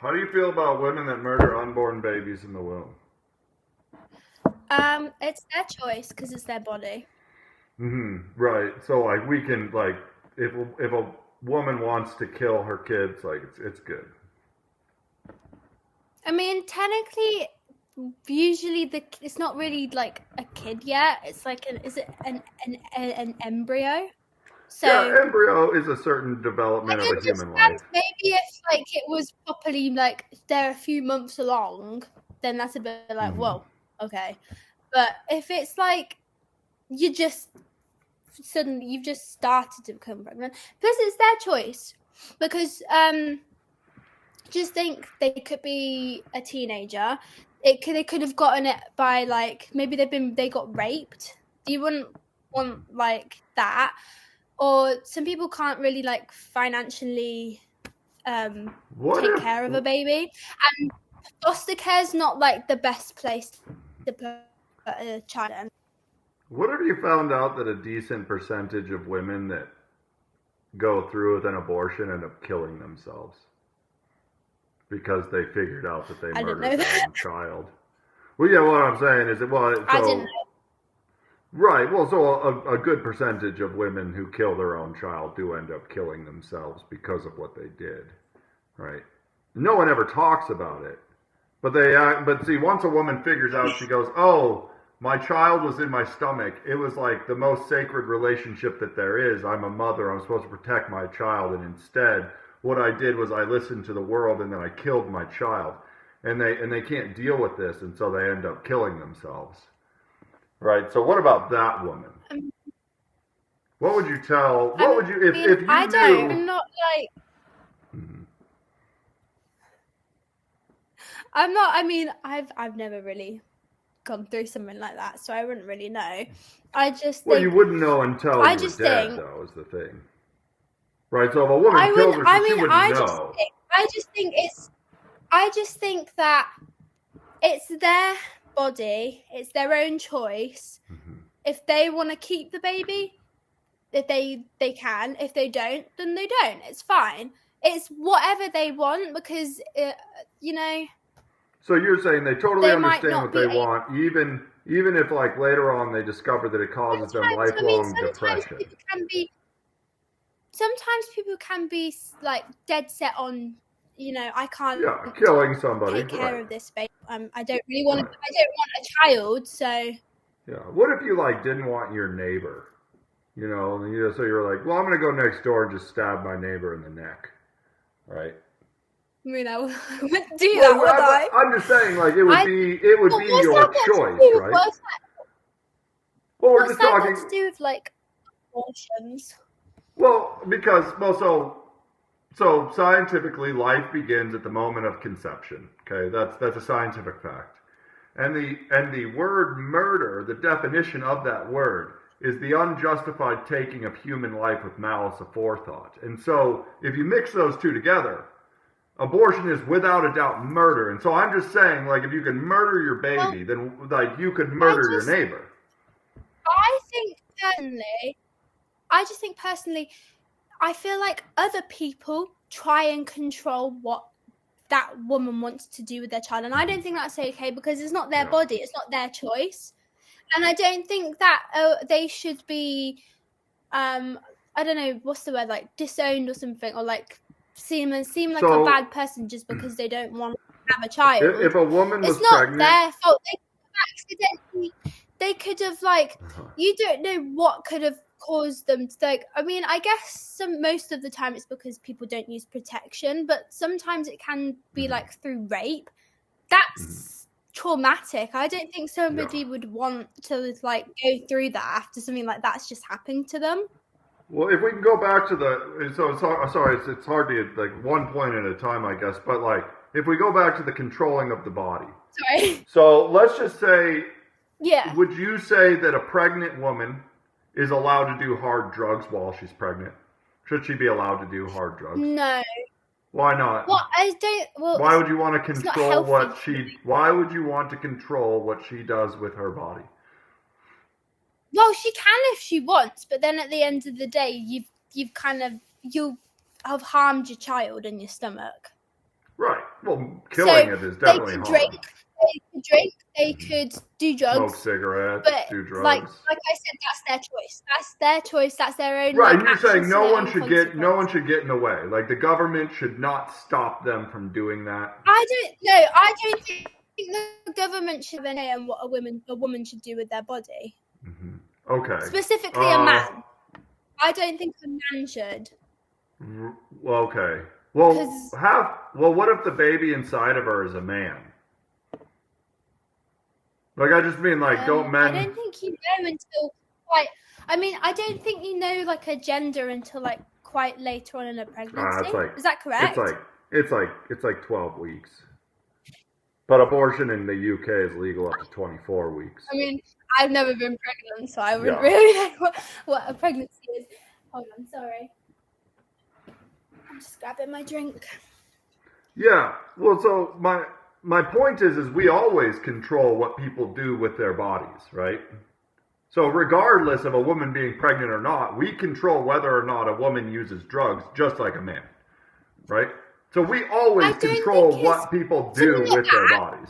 How do you feel about women that murder unborn babies in the womb? It's their choice because it's their body. Right. So like we can like if a woman wants to kill her kids, like it's good. I mean, technically, usually it's not really like a kid yet. It's like is it an embryo? Yeah, So embryo is a certain I development of a human understand life. maybe if like it was properly like they're a few months along, then that's a bit like hmm whoa, okay. But if it's like you just suddenly you've just started to become pregnant, plus it's their choice because just think they could be a teenager. They could have gotten it by like maybe they got raped. You wouldn't want like that, or some people can't really like financially What take if care of a baby, and foster care is not like the best place to put a child in. what if you found out that a decent percentage of women that go through with an abortion end up killing themselves because they figured out that they I didn't murdered know their that. own child? Well, yeah, what I'm saying is that I didn't know. right, well, so a good percentage of women who kill their own child do end up killing themselves because of what they did, right? No one ever talks about it, but but see, once a woman figures out, she goes, "Oh, my child was in my stomach. It was like the most sacred relationship that there is. I'm a mother. I'm supposed to protect my child, and instead, what I did was I listened to the world, and then I killed my child." And they can't deal with this, and so they end up killing themselves. Right. So what about that woman? Um, What would you tell? What I would you mean, if I you don't know. knew? I'm not. I mean, I've never really gone through something like that, so I wouldn't really know. I just Well, you think. wouldn't know until I you were just dead, think. though, is the thing. Right. So if a woman I kills wouldn't. I herself, she mean, wouldn't know. I just think it's. I just think that it's their body. It's their own choice. If they want to keep the baby, if they can. If they don't, then they don't. It's fine. It's whatever they want because you know So you're saying they totally they might understand not what be they able. want, even if like later on they discover that it causes them Sometimes, I mean, lifelong depression. sometimes people can be like dead set on, I can't Yeah, killing somebody. take care Right. of this baby. I don't really want to. Right. I don't want a child, so Yeah. What if you like didn't want your neighbor? So you were like, well, I'm gonna go next door and just stab my neighbor in the neck. Right. I wouldn't do that, Well, would I? I'm just saying, like I. it would But be your choice, right? Well, we're what's just that got talking. to do with like abortions? Well, so scientifically, life begins at the moment of conception. Okay, that's a scientific fact. And the word murder, the definition of that word is the unjustified taking of human life with malice aforethought. And so, if you mix those two together, abortion is without a doubt murder. And so I'm just saying, like, if you can murder your Well, baby, then like you could I murder your just, neighbor. I think personally, I just think personally, I feel like other people try and control what that woman wants to do with their child, and I don't think that's okay because it's not their Yeah. body, it's not their choice, and I don't think that they should be, I don't know what's the word, like disowned or something, or like seem like a So bad person just because they don't want to have a child. if a woman It's was not pregnant, their fault. They could have like, you don't know what could have caused them to like. I mean, I guess most of the time it's because people don't use protection, but sometimes it can be like through rape. That's traumatic. I don't think yeah. somebody would want to like go through that after something like that's just happened to them. Well, if we can go back to sorry, it's hard to get like one point at a time, I guess. But like, if we go back to the controlling of the body, Sorry. so let's just say, Yeah. would you say that a pregnant woman is allowed to do hard drugs while she's pregnant? Should she be allowed to do hard drugs? No. Why not? Well, I don't. Well, Why would you want to it's not control healthy. why would you want to control what she does with her body? Well, she can if she wants, but then at the end of the day, you'll have harmed your child in your stomach. Right. Well, killing it is they definitely could harm. they could do Smoke drugs, cigarettes, but do like drugs. I said, that's their choice. That's their choice. That's their own Right, like and you're saying actions to their own no one consequence. should get in the way. Like the government should not stop them from doing that. I don't think the government should have an say on what a woman should do with their body. Mm-hmm. Okay. Specifically, a man. I don't think a man should. Okay. Well, 'Cause- what if the baby inside of her is a man? Like I just mean like don't men? I don't think you know until quite. I mean, I don't think you know like a gender until like quite later on in a pregnancy. Is that correct? It's like 12 weeks. But abortion in the UK is legal up to 24 weeks. I mean, I've never been pregnant, so I wouldn't really know what a pregnancy is. Hold on, sorry. I'm just grabbing my drink. Yeah. Well, so my point is we always control what people do with their bodies, right? So regardless of a woman being pregnant or not, we control whether or not a woman uses drugs, just like a man, right? So we always control what people do with their bodies.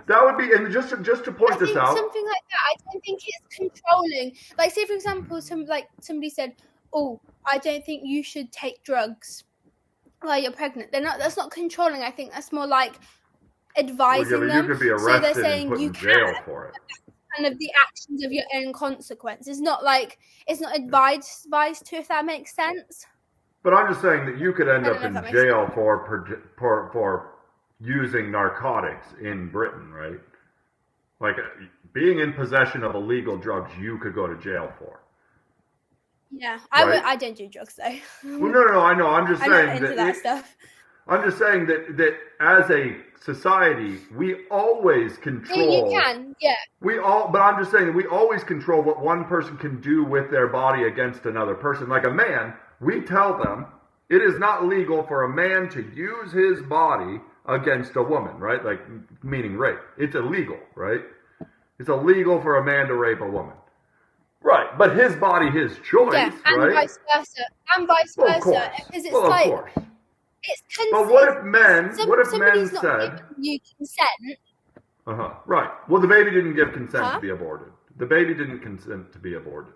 That would be, and just to point this out, something like that. I don't think it's controlling. Like, say for example, somebody said, "Oh, I don't think you should take drugs while you're pregnant." That's not controlling. I think that's more like advising them. You could be arrested so they're saying and put you in jail can, for it. Kind of the actions of your own consequence. It's not advised to, if that makes sense. But I'm just saying that you could end up in jail for using narcotics in Britain, right? Like being in possession of illegal drugs, you could go to jail for. Yeah, I don't do drugs though. Well, no, I know. I'm just saying I'm not into that stuff. I'm just saying that as a society, we always control. Yeah, you can, yeah. But I'm just saying that we always control what one person can do with their body against another person. Like a man, we tell them it is not legal for a man to use his body against a woman, right? Like, meaning rape. It's illegal, right? It's illegal for a man to rape a woman. Right, but his body, his choice, yeah, and right? Vice versa. And vice versa. Of course. Because it's Of course. It's consent. But what if men said... Not you consent. Right. Well, the baby didn't give consent to be aborted. The baby didn't consent to be aborted.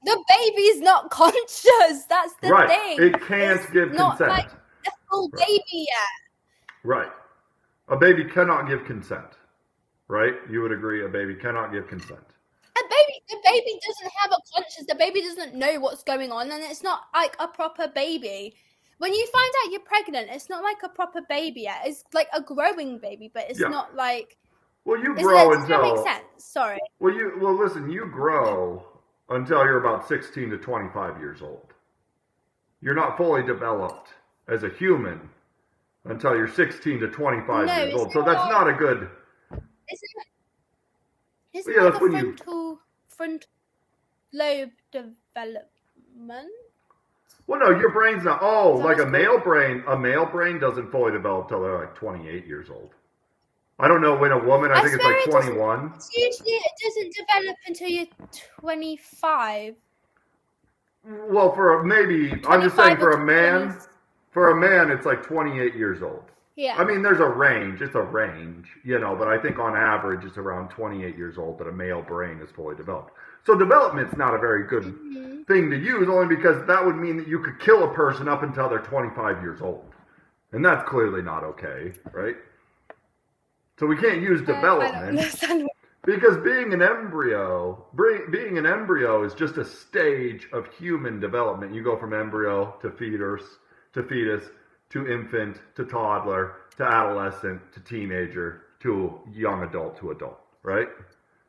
The baby's not conscious. That's the thing. It can't give consent. Not like a full baby yet. Right. A baby cannot give consent. Right? You would agree a baby cannot give consent. The baby doesn't have a conscience. The baby doesn't know what's going on, and it's not like a proper baby. When you find out you're pregnant, it's not like a proper baby yet. It's like a growing baby, but it's not like. Well, you grow until. Does that make sense? Sorry. Well, listen. You grow until you're about 16 to 25 years old. You're not fully developed as a human until you're 16 to 25 years old. So that's not a good. Isn't that the frontal lobe development? Well, no, your brain's not. Oh, like a male brain. A male brain doesn't fully develop till they're like 28 years old. I don't know when a woman. I think it's like 21. Usually, it doesn't develop until you're 25. Well, I'm just saying for a man. 20s. For a man, it's like 28 years old. Yeah. I mean, there's a range. It's a range, but I think on average it's around 28 years old that a male brain is fully developed. So development's not a very good thing to use, only because that would mean that you could kill a person up until they're 25 years old. And that's clearly not okay, right? So we can't use development. I don't understand. Because being an embryo is just a stage of human development. You go from embryo to fetus, to infant, to toddler, to adolescent, to teenager, to young adult, to adult, right?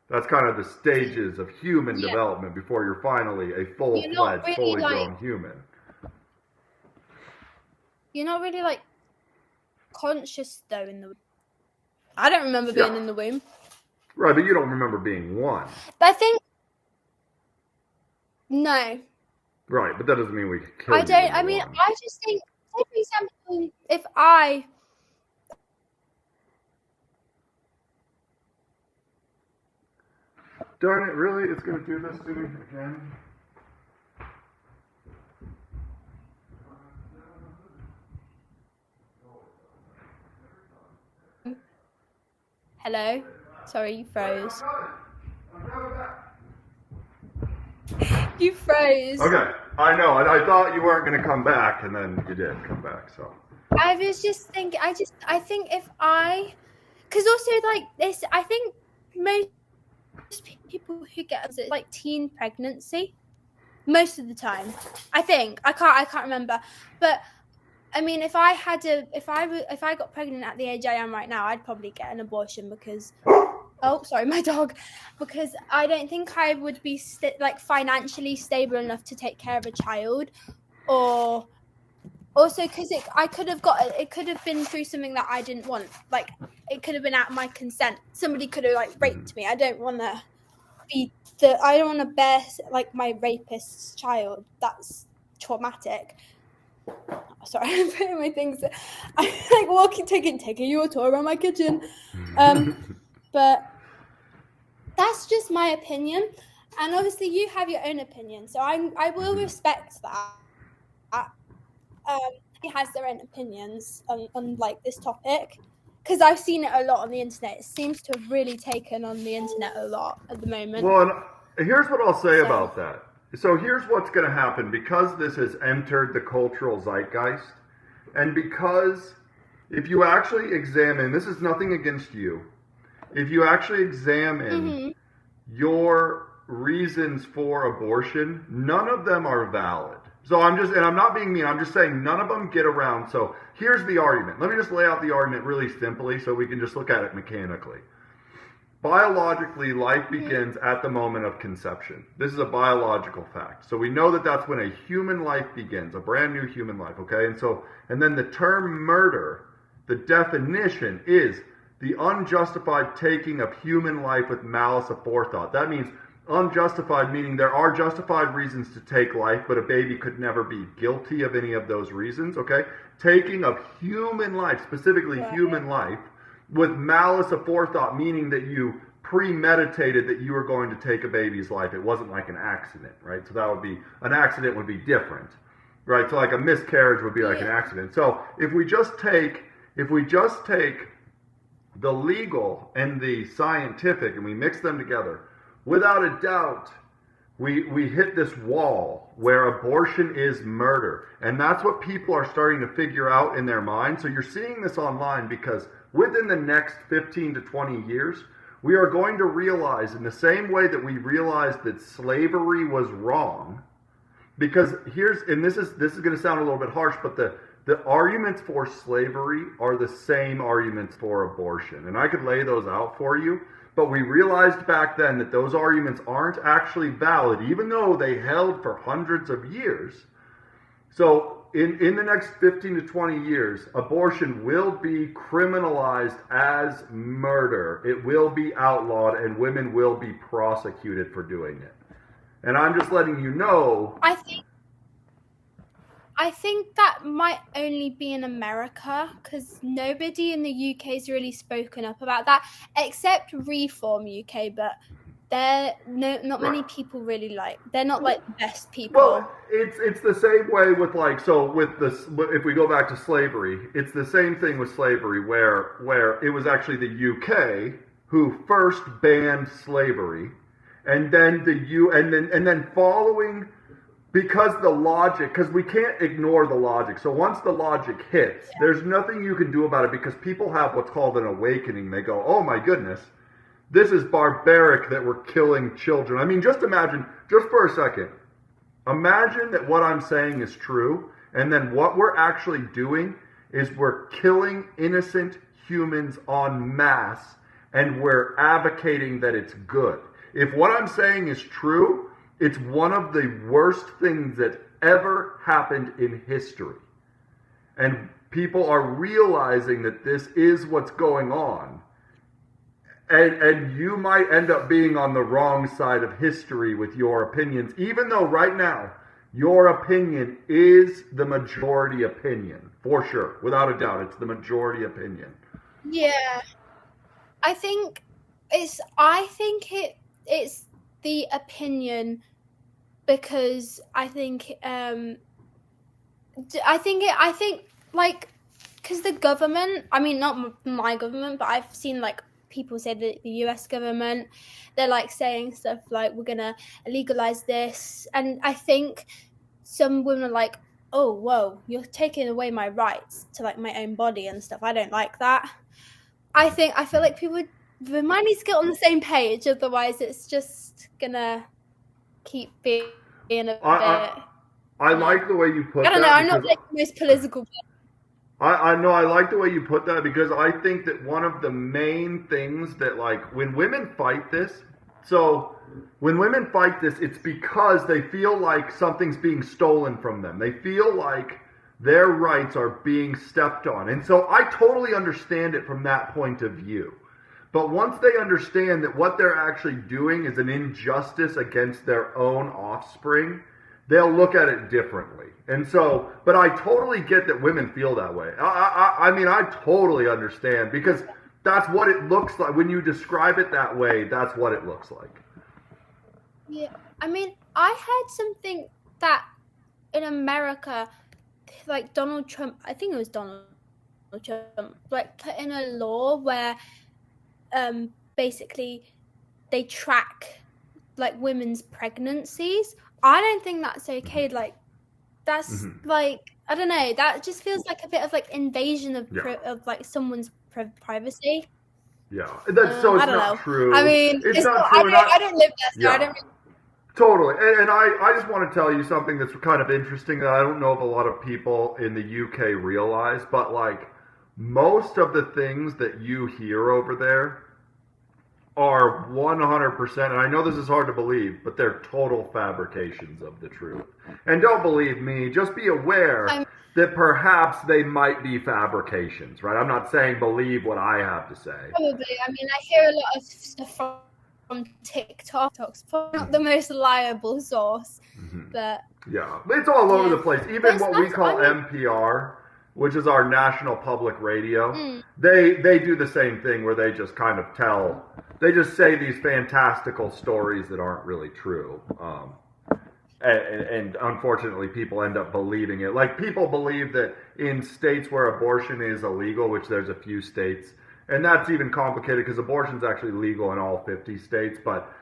That's kind of the stages of human development before you're finally a full-fledged, fully grown human. You're not really conscious though in the womb. I don't remember being in the womb. Right, but you don't remember being one. But I think no. Right, but that doesn't mean we could kill you. I just think, say for example, if I darn it, really? It's going to do this to me again? Hello? Sorry, you froze. I'm coming back. You froze. Okay, I know, and I thought you weren't going to come back, and then you did come back, so. I was just thinking, I think if because also like this, I think most people who get it like teen pregnancy, most of the time. I think I can't remember, but I mean, if I got pregnant at the age I am right now, I'd probably get an abortion because. Oh, sorry, my dog. Because I don't think I would be like financially stable enough to take care of a child, or also because it could have been through something that I didn't want. Like it could have been out of my consent. Somebody could have like raped me. I don't want to bear like my rapist's child. That's traumatic. Sorry, I'm putting my things. I'm like taking you a tour around my kitchen. But that's just my opinion, and obviously you have your own opinion, so I will respect that. He has their own opinions on like this topic, because I've seen it a lot on the internet. It seems to have really taken on the internet a lot at the moment. Well, and here's what I'll say about that. So here's what's going to happen because this has entered the cultural zeitgeist, and because if you actually examine, this is nothing against you, if you actually examine your reasons for abortion, none of them are valid. So I'm not being mean, I'm just saying none of them get around. So here's the argument. Let me just lay out the argument really simply so we can just look at it mechanically. Biologically, life begins at the moment of conception. This is a biological fact. So we know that that's when a human life begins, a brand new human life, okay? And then the term murder, the definition is the unjustified taking of human life with malice aforethought. That means unjustified, meaning there are justified reasons to take life, but a baby could never be guilty of any of those reasons, okay? Taking of human life, specifically human life, with malice aforethought, meaning that you premeditated that you were going to take a baby's life. It wasn't like an accident, right? So that would be, an accident would be different, right? So like a miscarriage would be like an accident. So if we just take the legal and the scientific and we mix them together, without a doubt, we hit this wall where abortion is murder. And that's what people are starting to figure out in their mind. So you're seeing this online because within the next 15 to 20 years, we are going to realize in the same way that we realized that slavery was wrong, because this is going to sound a little bit harsh, but the arguments for slavery are the same arguments for abortion. And I could lay those out for you. But we realized back then that those arguments aren't actually valid, even though they held for hundreds of years. So in the next 15 to 20 years, abortion will be criminalized as murder. It will be outlawed, and women will be prosecuted for doing it. And I'm just letting you know. I think that might only be in America, because nobody in the UK has really spoken up about that, except Reform UK, but not many people really they're not like the best people. Well, it's the same way with if we go back to slavery, it's the same thing with slavery where it was actually the UK who first banned slavery, and then then following. Because we can't ignore the logic. So once the logic hits, there's nothing you can do about it, because people have what's called an awakening. They go, oh my goodness, this is barbaric that we're killing children. I mean, just imagine, just for a second, imagine that what I'm saying is true, and then what we're actually doing is we're killing innocent humans en masse, and we're advocating that it's good. If what I'm saying is true, it's one of the worst things that ever happened in history. And people are realizing that this is what's going on. And you might end up being on the wrong side of history with your opinions, even though right now your opinion is the majority opinion. For sure. Without a doubt, it's the majority opinion. Yeah. I think it's the opinion, because I think because the government, I mean, not my government, but I've seen like people say that the US government, they're like saying stuff like, we're gonna legalize this, and I think some women are like, oh whoa, you're taking away my rights to like my own body and stuff. I don't like that. I feel like we might need to get on the same page, otherwise it's just gonna keep being a bit. I like the way you put that. I don't know. I'm not like the most political person. I know, I like the way you put that, because I think that one of the main things that, like, when women fight this, it's because they feel like something's being stolen from them. They feel like their rights are being stepped on. And so I totally understand it from that point of view. But once they understand that what they're actually doing is an injustice against their own offspring, they'll look at it differently. And so, but I totally get that women feel that way. I mean, I totally understand, because that's what it looks like. When you describe it that way, that's what it looks like. Yeah. I mean, I heard something that in America, like Donald Trump, I think it was Donald Trump, like put in a law where basically they track like women's pregnancies. I don't think that's okay. Like, that's like, I don't know. That just feels like a bit of like invasion of of like someone's privacy. Yeah, that's so it's I don't not know. true. I mean, it's not true. I don't live there, so yeah. I don't. Really... Totally, and I just want to tell you something that's kind of interesting that I don't know if a lot of people in the UK realize, but like most of the things that you hear over there are 100%, and I know this is hard to believe, but they're total fabrications of the truth. And don't believe me, just be aware that perhaps they might be fabrications, right? I'm not saying believe what I have to say. Probably. I mean, I hear a lot of stuff from TikTok. It's probably not the most reliable source, but yeah, it's all over the place. Even what we call NPR, which is our national public radio, they do the same thing where they just kind of they just say these fantastical stories that aren't really true. And unfortunately, people end up believing it. Like, people believe that in states where abortion is illegal, which there's a few states, and that's even complicated because abortion is actually legal in all 50 states, but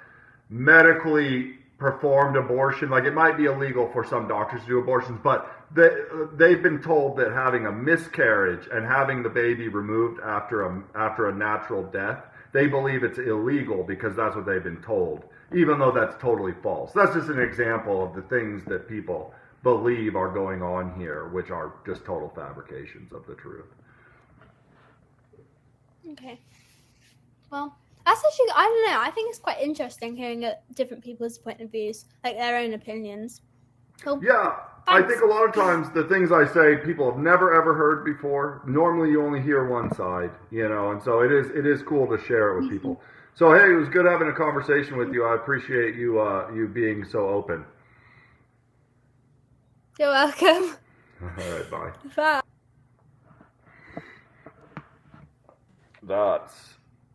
medically performed abortion, like, it might be illegal for some doctors to do abortions, but they've been told that having a miscarriage and having the baby removed after a natural death, they believe it's illegal because that's what they've been told, even though that's totally false. That's just an example of the things that people believe are going on here, which are just total fabrications of the truth. Okay. Well, that's actually, I don't know, I think it's quite interesting hearing different people's point of views, like their own opinions. Cool. Yeah, thanks. I think a lot of times the things I say people have never ever heard before. Normally you only hear one side, and so it is cool to share it with people. So hey, it was good having a conversation with you. I appreciate you being so open. You're welcome. All right, bye. Bye. That's